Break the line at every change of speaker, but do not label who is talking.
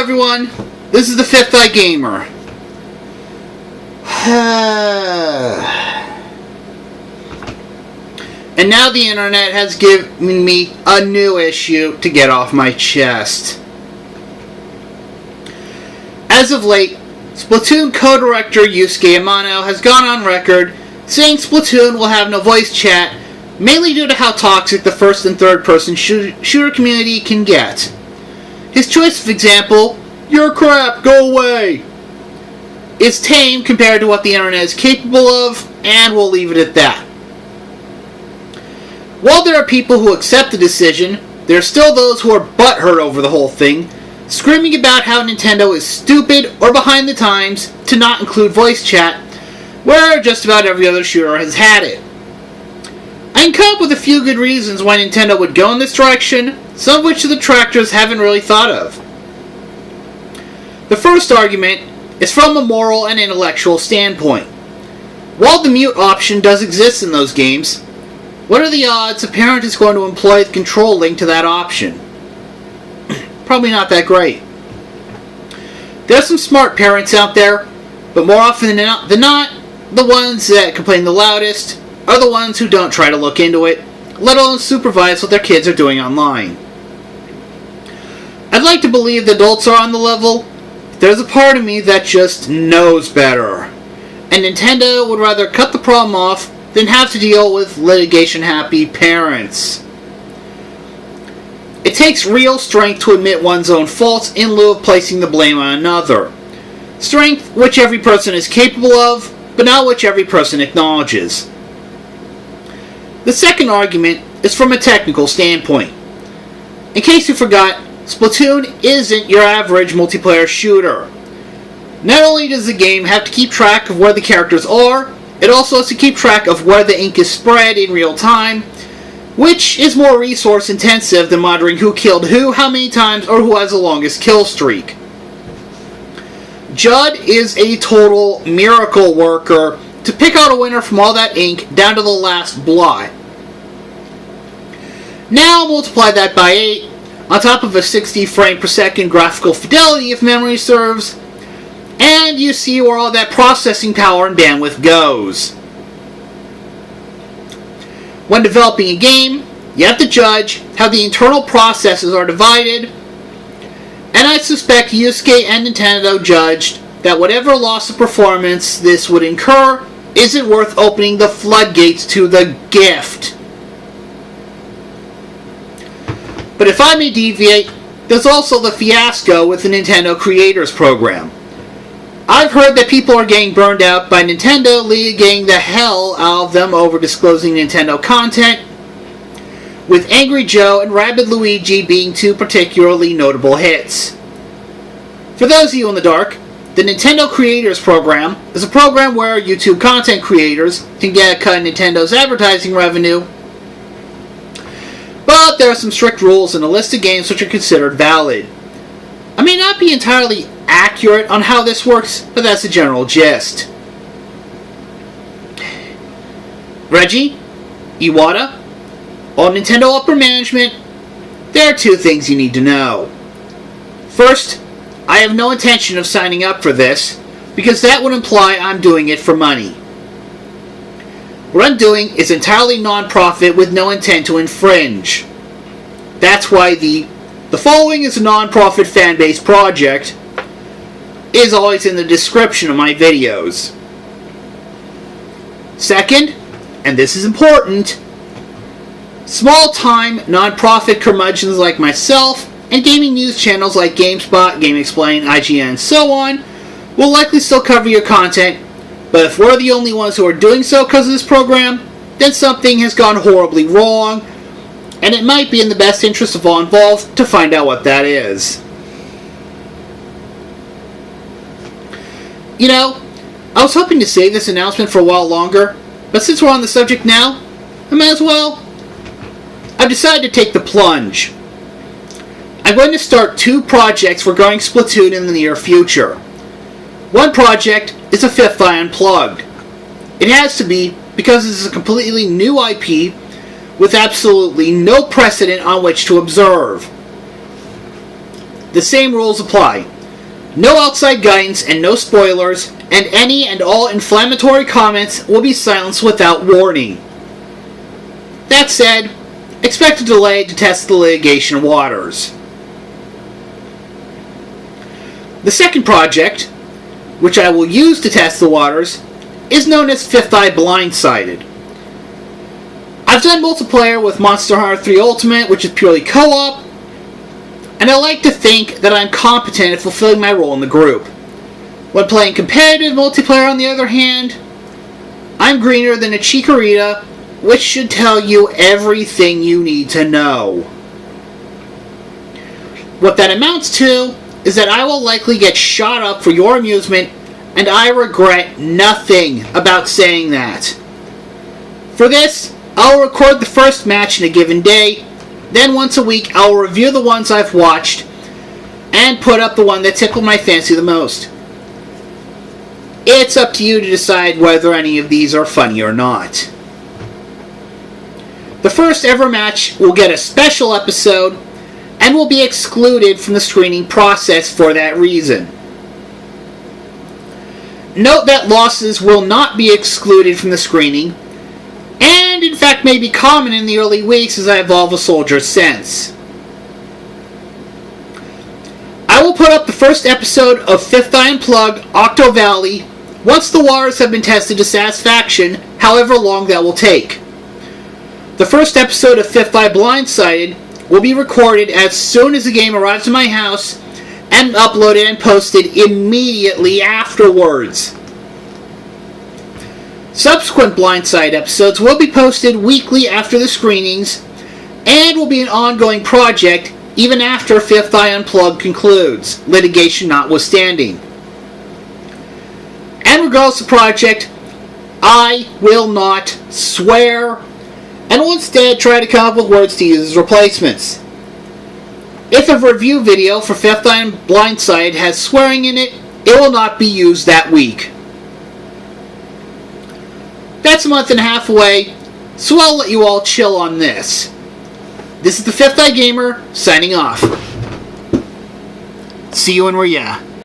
everyone, this is the Fifth Eye Gamer. And now the internet has given me a new issue to get off my chest. As of late, Splatoon co-director Yusuke Amano has gone on record saying Splatoon will have no voice chat, mainly due to how toxic the first and third person shooter community can get. His choice of example, "You're crap, go away," is tame compared to what the internet is capable of, and we'll leave it at that. While there are people who accept the decision, there are still those who are butthurt over the whole thing, screaming about how Nintendo is stupid or behind the times to not include voice chat, where just about every other shooter has had it. I can come up with a few good reasons why Nintendo would go in this direction, some of which the detractors haven't really thought of. The first argument is from a moral and intellectual standpoint. While the mute option does exist in those games, what are the odds a parent is going to employ the control link to that option? Probably not that great. There are some smart parents out there, but more often than not, the ones that complain the loudest are the ones who don't try to look into it, let alone supervise what their kids are doing online. I'd like to believe the adults are on the level. There's a part of me that just knows better, and Nintendo would rather cut the problem off than have to deal with litigation-happy parents. It takes real strength to admit one's own faults in lieu of placing the blame on another. Strength which every person is capable of, but not which every person acknowledges. The second argument is from a technical standpoint. In case you forgot, Splatoon isn't your average multiplayer shooter. Not only does the game have to keep track of where the characters are, it also has to keep track of where the ink is spread in real time, which is more resource intensive than monitoring who killed who, how many times, or who has the longest kill streak. Judd is a total miracle worker to pick out a winner from all that ink down to the last blot. Now multiply that by 8, on top of a 60 frame per second graphical fidelity if memory serves, and you see where all that processing power and bandwidth goes. When developing a game, you have to judge how the internal processes are divided, and I suspect Yusuke and Nintendo judged that whatever loss of performance this would incur isn't worth opening the floodgates to the gift. But if I may deviate, there's also the fiasco with the Nintendo Creators Program. I've heard that people are getting burned out by Nintendo litigating the hell out of them over disclosing Nintendo content, with Angry Joe and Rabid Luigi being two particularly notable hits. For those of you in the dark, the Nintendo Creators Program is a program where YouTube content creators can get a cut of Nintendo's advertising revenue, but there are some strict rules and a list of games which are considered valid. I may not be entirely accurate on how this works, but that's the general gist. Reggie, Iwata, all Nintendo upper management, there are two things you need to know. First, I have no intention of signing up for this, because that would imply I'm doing it for money. What I'm doing is entirely non-profit with no intent to infringe. That's why the following is a non-profit fan-based project is always in the description of my videos. Second, and this is important, small-time non-profit curmudgeons like myself and gaming news channels like GameSpot, GameXplain, IGN, and so on will likely still cover your content, but if we're the only ones who are doing so because of this program, then something has gone horribly wrong, and it might be in the best interest of all involved to find out what that is. You know, I was hoping to save this announcement for a while longer, but since we're on the subject now, I might as well. I've decided to take the plunge. I'm going to start 2 projects regarding Splatoon in the near future. One project is a Fifth Eye Unplugged. It has to be because this is a completely new IP with absolutely no precedent on which to observe. the same rules apply. No outside guidance and no spoilers, and any and all inflammatory comments will be silenced without warning. That said, expect a delay to test the litigation waters. The second project, which I will use to test the waters, is known as Fifth Eye Blindsided. I've done multiplayer with Monster Hunter 3 Ultimate, which is purely co-op, and I like to think that I'm competent at fulfilling my role in the group. When playing competitive multiplayer, on the other hand, I'm greener than a chikorita, which should tell you everything you need to know. What that amounts to is that I will likely get shot up for your amusement, and I regret nothing about saying that. For this, I'll record the first match in a given day. Then once a week, I'll review the ones I've watched and put up the one that tickled my fancy the most. It's up to you to decide whether any of these are funny or not. The first ever match will get a special episode and will be excluded from the screening process for that reason. Note that losses will not be excluded from the screening, and in fact may be common in the early weeks as I evolve a soldier's sense. I will put up the first episode of Fifth Eye Unplugged Octo Valley once the waters have been tested to satisfaction, however long that will take. The first episode of Fifth Eye Blindsided will be recorded as soon as the game arrives at my house and uploaded and posted immediately afterwards. Subsequent Blindside episodes will be posted weekly after the screenings and will be an ongoing project even after Fifth Eye Unplugged concludes, litigation notwithstanding. And regardless of the project, I will not swear and will instead try to come up with words to use as replacements. If a review video for Fifth Eye Blindsided has swearing in it, it will not be used that week. That's a month and a half away, so I'll let you all chill on this. This is the Fifth Eye Gamer, signing off. See you when we're ya.